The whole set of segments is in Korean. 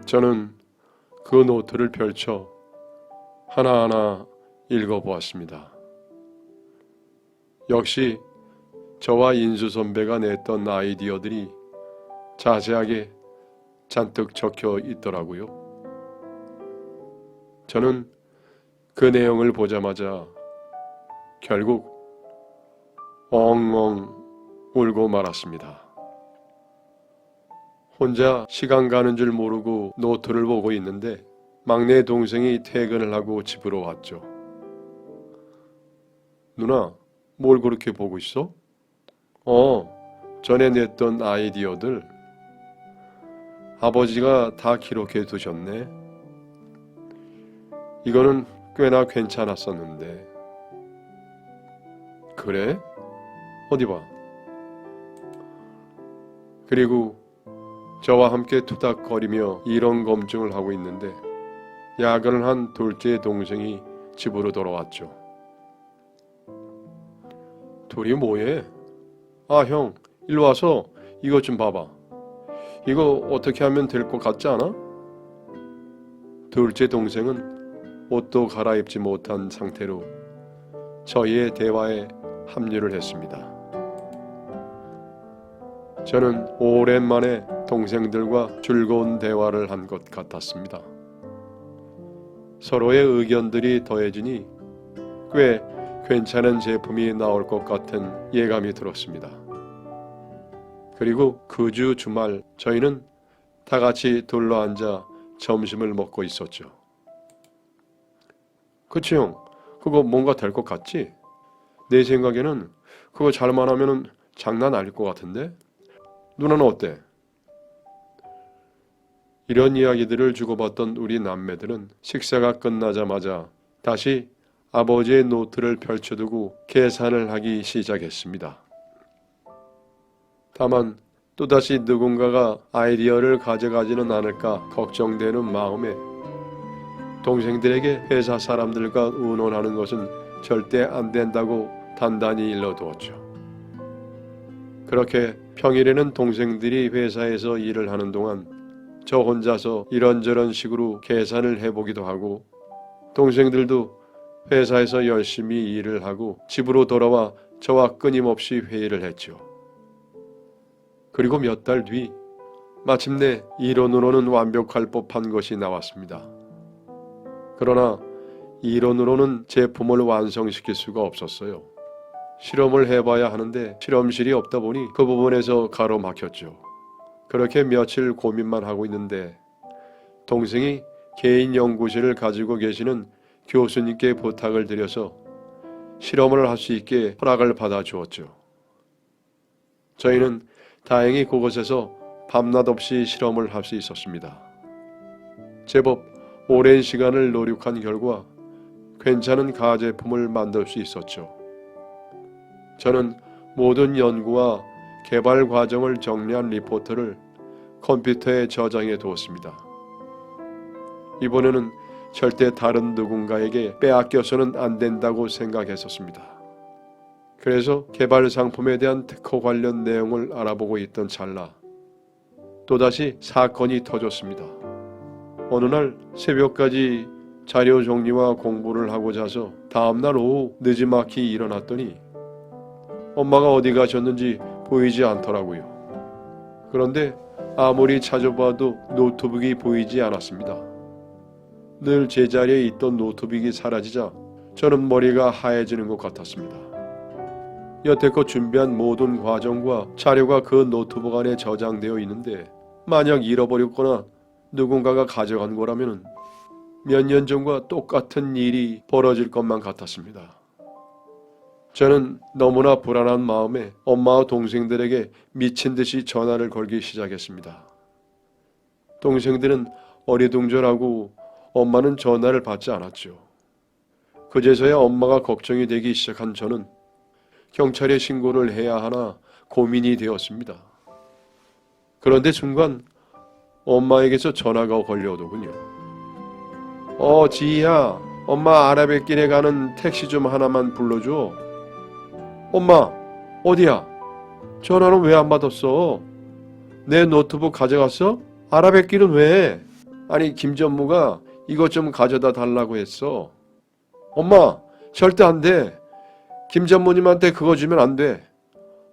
저는 그 노트를 펼쳐 하나하나 읽어보았습니다. 역시 저와 인수 선배가 냈던 아이디어들이 자세하게 잔뜩 적혀 있더라고요. 저는 그 내용을 보자마자 결국 엉엉 울고 말았습니다. 혼자 시간 가는 줄 모르고 노트를 보고 있는데 막내 동생이 퇴근을 하고 집으로 왔죠. 누나, 뭘 그렇게 보고 있어? 전에 냈던 아이디어들 아버지가 다 기록해 두셨네. 이거는 꽤나 괜찮았었는데. 그래? 어디 봐. 그리고 저와 함께 투닥거리며 이론 검증을 하고 있는데 야근을 한 둘째 동생이 집으로 돌아왔죠. 둘이 뭐해? 형, 일로 와서 이것 좀 봐봐. 이거 어떻게 하면 될 것 같지 않아? 둘째 동생은 옷도 갈아입지 못한 상태로 저희의 대화에 합류를 했습니다. 저는 오랜만에 동생들과 즐거운 대화를 한 것 같았습니다. 서로의 의견들이 더해지니 꽤 괜찮은 제품이 나올 것 같은 예감이 들었습니다. 그리고 그 주 주말 저희는 다 같이 둘러앉아 점심을 먹고 있었죠. 그치 형, 그거 뭔가 될 것 같지? 내 생각에는 그거 잘만 하면은 장난 아닐 것 같은데? 누나는 어때? 이런 이야기들을 주고받던 우리 남매들은 식사가 끝나자마자 다시 아버지의 노트를 펼쳐두고 계산을 하기 시작했습니다. 다만 또다시 누군가가 아이디어를 가져가지는 않을까 걱정되는 마음에 동생들에게 회사 사람들과 의논하는 것은 절대 안 된다고 단단히 일러두었죠. 그렇게 평일에는 동생들이 회사에서 일을 하는 동안 저 혼자서 이런저런 식으로 계산을 해보기도 하고 동생들도 회사에서 열심히 일을 하고 집으로 돌아와 저와 끊임없이 회의를 했죠. 그리고 몇 달 뒤 마침내 이론으로는 완벽할 법한 것이 나왔습니다. 그러나 이론으로는 제품을 완성시킬 수가 없었어요. 실험을 해봐야 하는데 실험실이 없다 보니 그 부분에서 가로막혔죠. 그렇게 며칠 고민만 하고 있는데 동생이 개인 연구실을 가지고 계시는 교수님께 부탁을 드려서 실험을 할 수 있게 허락을 받아 주었죠. 저희는 다행히 그곳에서 밤낮 없이 실험을 할 수 있었습니다. 제법 오랜 시간을 노력한 결과 괜찮은 가제품을 만들 수 있었죠. 저는 모든 연구와 개발 과정을 정리한 리포트를 컴퓨터에 저장해 두었습니다. 이번에는 절대 다른 누군가에게 빼앗겨서는 안 된다고 생각했었습니다. 그래서 개발 상품에 대한 특허 관련 내용을 알아보고 있던 찰나 또다시 사건이 터졌습니다. 어느 날 새벽까지 자료 정리와 공부를 하고 자서 다음날 오후 늦지막히 일어났더니 엄마가 어디 가셨는지 보이지 않더라고요. 그런데 아무리 찾아봐도 노트북이 보이지 않았습니다. 늘 제자리에 있던 노트북이 사라지자 저는 머리가 하얘지는 것 같았습니다. 여태껏 준비한 모든 과정과 자료가 그 노트북 안에 저장되어 있는데 만약 잃어버렸거나 누군가가 가져간 거라면 몇 년 전과 똑같은 일이 벌어질 것만 같았습니다. 저는 너무나 불안한 마음에 엄마와 동생들에게 미친 듯이 전화를 걸기 시작했습니다. 동생들은 어리둥절하고 엄마는 전화를 받지 않았죠. 그제서야 엄마가 걱정이 되기 시작한 저는 경찰에 신고를 해야 하나 고민이 되었습니다. 그런데 순간 엄마에게서 전화가 걸려오더군요. 지희야, 엄마 아라뱃길에 가는 택시 좀 하나만 불러줘. 엄마, 어디야? 전화는 왜 안 받았어? 내 노트북 가져갔어? 아라뱃길은 왜? 아니 김전무가 이것 좀 가져다 달라고 했어. 엄마 절대 안 돼. 김전무님한테 그거 주면 안 돼.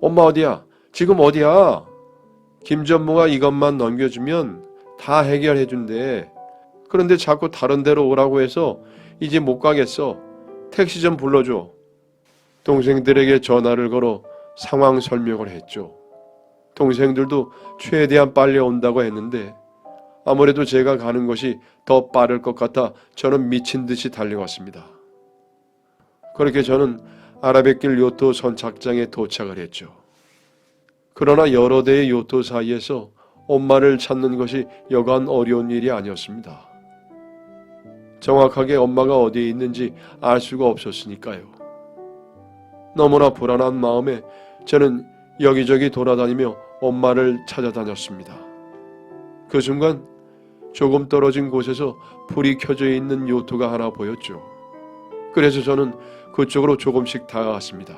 엄마 어디야? 지금 어디야? 김전무가 이것만 넘겨주면 다 해결해 준대. 그런데 자꾸 다른 데로 오라고 해서 이제 못 가겠어. 택시 좀 불러줘. 동생들에게 전화를 걸어 상황 설명을 했죠. 동생들도 최대한 빨리 온다고 했는데 아무래도 제가 가는 것이 더 빠를 것 같아 저는 미친 듯이 달려왔습니다. 그렇게 저는 아라뱃길 요트 선착장에 도착을 했죠. 그러나 여러 대의 요트 사이에서 엄마를 찾는 것이 여간 어려운 일이 아니었습니다. 정확하게 엄마가 어디에 있는지 알 수가 없었으니까요. 너무나 불안한 마음에 저는 여기저기 돌아다니며 엄마를 찾아다녔습니다. 그 순간 조금 떨어진 곳에서 불이 켜져 있는 요트가 하나 보였죠. 그래서 저는 그쪽으로 조금씩 다가갔습니다.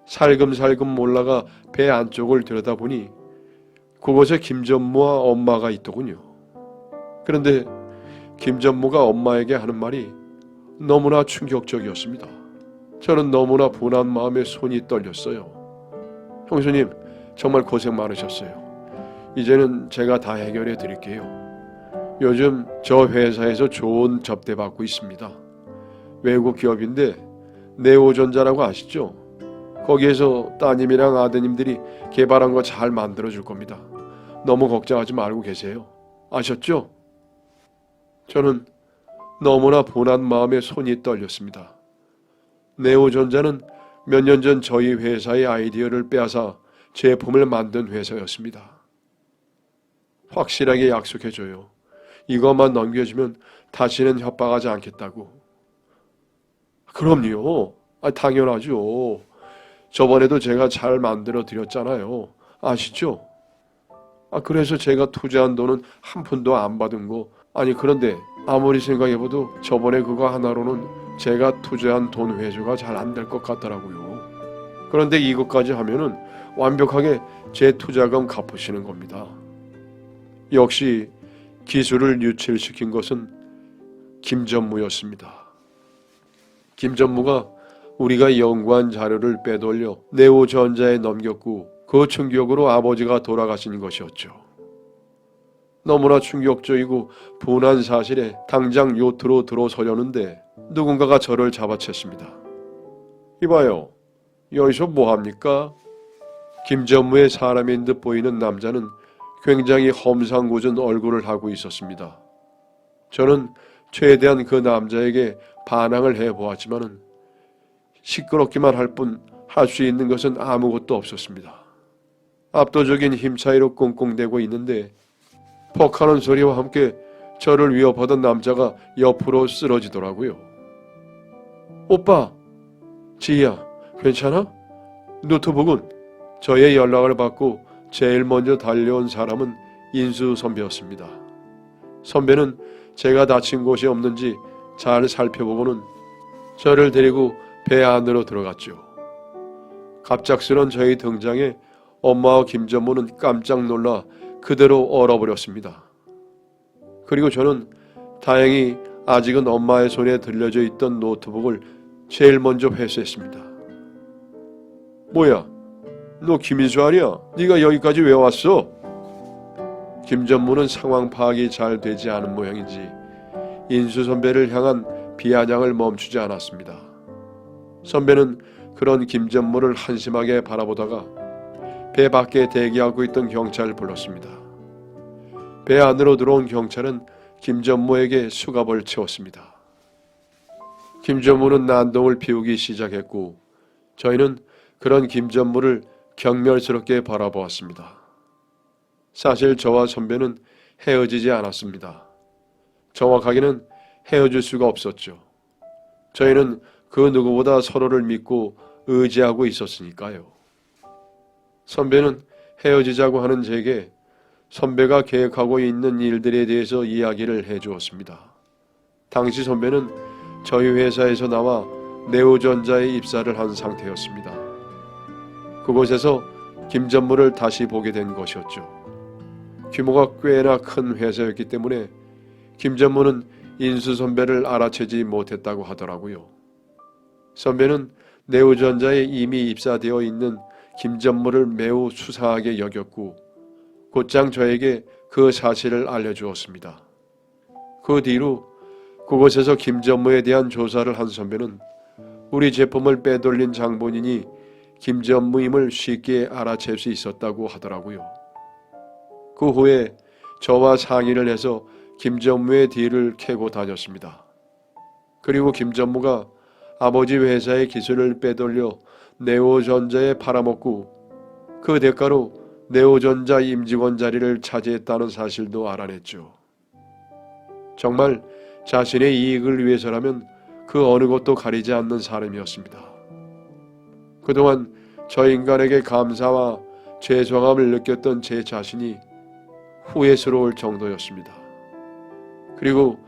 살금살금 올라가 배 안쪽을 들여다보니 그곳에 김전무와 엄마가 있더군요. 그런데 김전무가 엄마에게 하는 말이 너무나 충격적이었습니다. 저는 너무나 분한 마음에 손이 떨렸어요. 형수님 정말 고생 많으셨어요. 이제는 제가 다 해결해 드릴게요. 요즘 저 회사에서 좋은 접대받고 있습니다. 외국 기업인데 네오전자라고 아시죠? 거기에서 따님이랑 아드님들이 개발한 거 잘 만들어줄 겁니다. 너무 걱정하지 말고 계세요. 아셨죠? 저는 너무나 분한 마음에 손이 떨렸습니다. 네오전자는 몇 년 전 저희 회사의 아이디어를 빼앗아 제품을 만든 회사였습니다. 확실하게 약속해줘요. 이것만 넘겨주면 다시는 협박하지 않겠다고. 그럼요. 당연하죠. 저번에도 제가 잘 만들어 드렸잖아요. 아시죠? 그래서 제가 투자한 돈은 한 푼도 안 받은 거. 그런데 아무리 생각해봐도 저번에 그거 하나로는 제가 투자한 돈 회수가 잘 안 될 것 같더라고요. 그런데 이것까지 하면은 완벽하게 제 투자금 갚으시는 겁니다. 역시 기술을 유출시킨 것은 김전무였습니다. 김전무가 우리가 연구한 자료를 빼돌려 네오전자에 넘겼고 그 충격으로 아버지가 돌아가신 것이었죠. 너무나 충격적이고 분한 사실에 당장 요트로 들어서려는데 누군가가 저를 잡아챘습니다. 이봐요. 여기서 뭐합니까? 김전무의 사람인 듯 보이는 남자는 굉장히 험상궂은 얼굴을 하고 있었습니다. 저는 최대한 그 남자에게 반항을 해보았지만 시끄럽기만 할 뿐 할 수 있는 것은 아무것도 없었습니다. 압도적인 힘 차이로 꽁꽁대고 있는데 퍽하는 소리와 함께 저를 위협하던 남자가 옆으로 쓰러지더라고요. 오빠, 지희야, 괜찮아? 노트북은? 저의 연락을 받고 제일 먼저 달려온 사람은 인수 선배였습니다. 선배는 제가 다친 곳이 없는지 잘 살펴보고는 저를 데리고 배 안으로 들어갔죠. 갑작스런 저의 등장에 엄마와 김전무는 깜짝 놀라 그대로 얼어버렸습니다. 그리고 저는 다행히 아직은 엄마의 손에 들려져 있던 노트북을 제일 먼저 회수했습니다. 뭐야? 너 김인수 아니야? 네가 여기까지 왜 왔어? 김전무는 상황 파악이 잘 되지 않은 모양인지 인수 선배를 향한 비아냥을 멈추지 않았습니다. 선배는 그런 김전무를 한심하게 바라보다가 배 밖에 대기하고 있던 경찰을 불렀습니다. 배 안으로 들어온 경찰은 김전무에게 수갑을 채웠습니다. 김전무는 난동을 피우기 시작했고 저희는 그런 김전무를 경멸스럽게 바라보았습니다. 사실 저와 선배는 헤어지지 않았습니다. 정확하게는 헤어질 수가 없었죠. 저희는 그 누구보다 서로를 믿고 의지하고 있었으니까요. 선배는 헤어지자고 하는 제게 선배가 계획하고 있는 일들에 대해서 이야기를 해주었습니다. 당시 선배는 저희 회사에서 나와 네오전자에 입사를 한 상태였습니다. 그곳에서 김전무를 다시 보게 된 것이었죠. 규모가 꽤나 큰 회사였기 때문에 김 전무는 인수 선배를 알아채지 못했다고 하더라고요. 선배는 네오전자에 이미 입사되어 있는 김 전무를 매우 수상하게 여겼고 곧장 저에게 그 사실을 알려주었습니다. 그 뒤로 그곳에서 김 전무에 대한 조사를 한 선배는 우리 제품을 빼돌린 장본인이 김 전무임을 쉽게 알아챌 수 있었다고 하더라고요. 그 후에 저와 상의를 해서 김 전무의 뒤를 캐고 다녔습니다. 그리고 김 전무가 아버지 회사의 기술을 빼돌려 네오전자에 팔아먹고 그 대가로 네오전자 임직원 자리를 차지했다는 사실도 알아냈죠. 정말 자신의 이익을 위해서라면 그 어느 것도 가리지 않는 사람이었습니다. 그동안 저 인간에게 감사와 죄송함을 느꼈던 제 자신이 후회스러울 정도였습니다. 그리고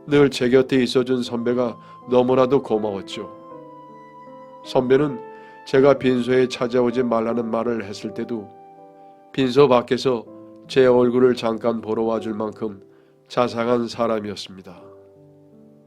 늘 제 곁에 있어준 선배가 너무나도 고마웠죠. 선배는 제가 빈소에 찾아오지 말라는 말을 했을 때도 빈소 밖에서 제 얼굴을 잠깐 보러 와줄 만큼 자상한 사람이었습니다.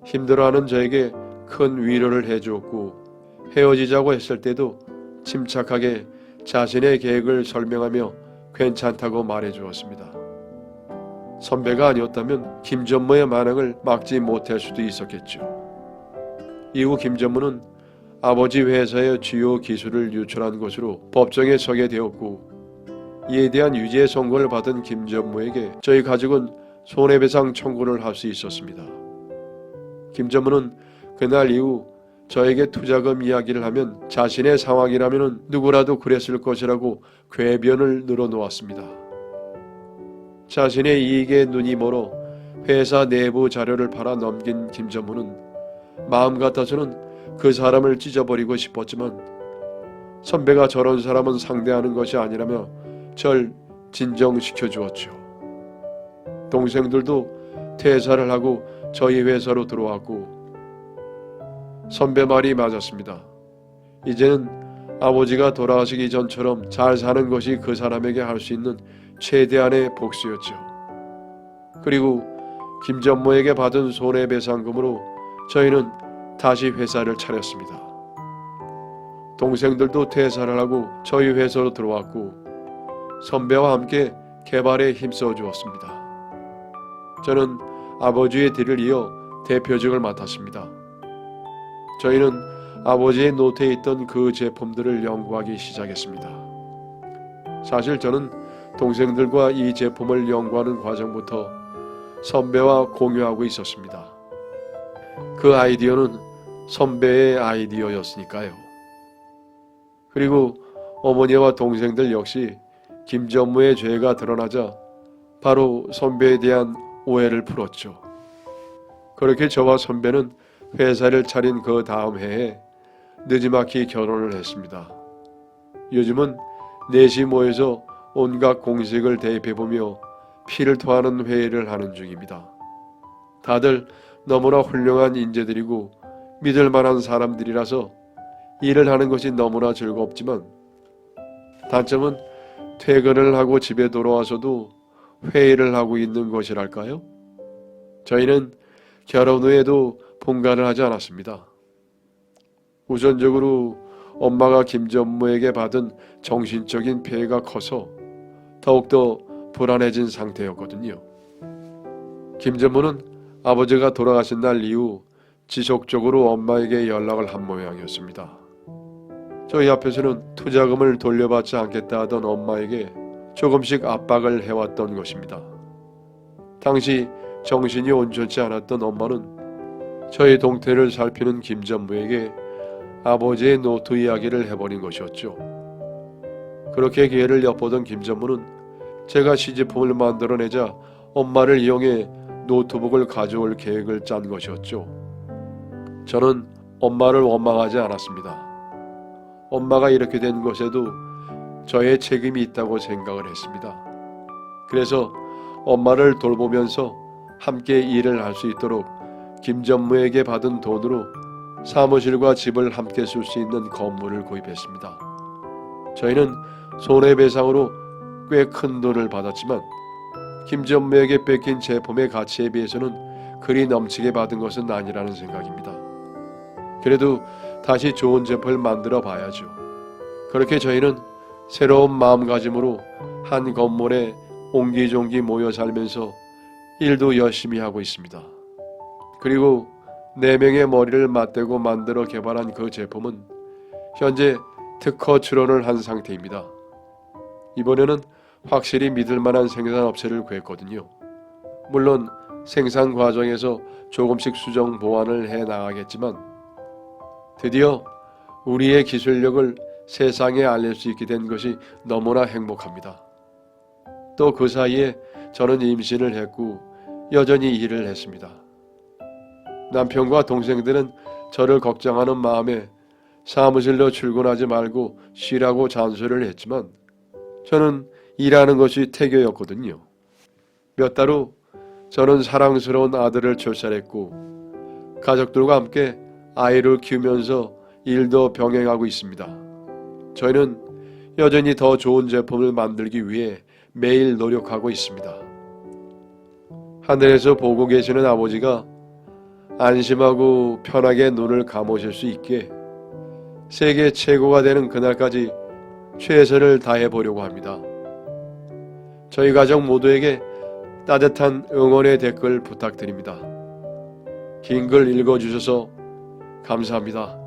힘들어하는 저에게 큰 위로를 해주었고 헤어지자고 했을 때도 침착하게 자신의 계획을 설명하며 괜찮다고 말해주었습니다. 선배가 아니었다면 김 전무의 만행을 막지 못할 수도 있었겠죠. 이후 김 전무는 아버지 회사의 주요 기술을 유출한 것으로 법정에 서게 되었고 이에 대한 유죄 선고를 받은 김 전무에게 저희 가족은 손해배상 청구를 할 수 있었습니다. 김 전무는 그날 이후 저에게 투자금 이야기를 하면 자신의 상황이라면 누구라도 그랬을 것이라고 궤변을 늘어놓았습니다. 자신의 이익에 눈이 멀어 회사 내부 자료를 팔아 넘긴 김 전무는 마음 같아서는 그 사람을 찢어버리고 싶었지만 선배가 저런 사람은 상대하는 것이 아니라며 절 진정시켜 주었죠. 동생들도 퇴사를 하고 저희 회사로 들어왔고 선배 말이 맞았습니다. 이제는 아버지가 돌아가시기 전처럼 잘 사는 것이 그 사람에게 할 수 있는 최대한의 복수였죠. 그리고 김 전무에게 받은 손해배상금으로 저희는 다시 회사를 차렸습니다. 동생들도 퇴사를 하고 저희 회사로 들어왔고 선배와 함께 개발에 힘써 주었습니다. 저는 아버지의 뒤를 이어 대표직을 맡았습니다. 저희는 아버지의 노트에 있던 그 제품들을 연구하기 시작했습니다. 사실 저는 동생들과 이 제품을 연구하는 과정부터 선배와 공유하고 있었습니다. 그 아이디어는 선배의 아이디어였으니까요. 그리고 어머니와 동생들 역시 김 전무의 죄가 드러나자 바로 선배에 대한 오해를 풀었죠. 그렇게 저와 선배는 회사를 차린 그 다음 해에 느지막이 결혼을 했습니다. 요즘은 넷이 모여서 온갖 공식을 대입해보며 피를 토하는 회의를 하는 중입니다. 다들 너무나 훌륭한 인재들이고 믿을 만한 사람들이라서 일을 하는 것이 너무나 즐겁지만 단점은 퇴근을 하고 집에 돌아와서도 회의를 하고 있는 것이랄까요? 저희는 결혼 후에도 분가를 하지 않았습니다. 우선적으로 엄마가 김 전무에게 받은 정신적인 피해가 커서 더욱더 불안해진 상태였거든요. 김 전무는 아버지가 돌아가신 날 이후 지속적으로 엄마에게 연락을 한 모양이었습니다. 저희 앞에서는 투자금을 돌려받지 않겠다 하던 엄마에게 조금씩 압박을 해왔던 것입니다. 당시 정신이 온전치 않았던 엄마는 저희 동태를 살피는 김 전무에게 아버지의 노트 이야기를 해버린 것이었죠. 그렇게 기회를 엿보던 김 전무는 제가 시제품을 만들어내자 엄마를 이용해 노트북을 가져올 계획을 짠 것이었죠. 저는 엄마를 원망하지 않았습니다. 엄마가 이렇게 된 것에도 저의 책임이 있다고 생각을 했습니다. 그래서 엄마를 돌보면서 함께 일을 할 수 있도록 김 전무에게 받은 돈으로 사무실과 집을 함께 쓸 수 있는 건물을 구입했습니다. 저희는 손해배상으로 꽤 큰 돈을 받았지만 김전무에게 뺏긴 제품의 가치에 비해서는 그리 넘치게 받은 것은 아니라는 생각입니다. 그래도 다시 좋은 제품을 만들어 봐야죠. 그렇게 저희는 새로운 마음가짐으로 한 건물에 옹기종기 모여 살면서 일도 열심히 하고 있습니다. 그리고 4명의 머리를 맞대고 만들어 개발한 그 제품은 현재 특허 출원을 한 상태입니다. 이번에는 확실히 믿을 만한 생산업체를 구했거든요. 물론 생산 과정에서 조금씩 수정 보완을 해 나가겠지만 드디어 우리의 기술력을 세상에 알릴 수 있게 된 것이 너무나 행복합니다. 또 그 사이에 저는 임신을 했고 여전히 일을 했습니다. 남편과 동생들은 저를 걱정하는 마음에 사무실로 출근하지 말고 쉬라고 잔소리를 했지만 저는 일하는 것이 태교였거든요. 몇 달 후 저는 사랑스러운 아들을 출산했고 가족들과 함께 아이를 키우면서 일도 병행하고 있습니다. 저희는 여전히 더 좋은 제품을 만들기 위해 매일 노력하고 있습니다. 하늘에서 보고 계시는 아버지가 안심하고 편하게 눈을 감으실 수 있게 세계 최고가 되는 그날까지 최선을 다해 보려고 합니다. 저희 가족 모두에게 따뜻한 응원의 댓글 부탁드립니다. 긴 글 읽어주셔서 감사합니다.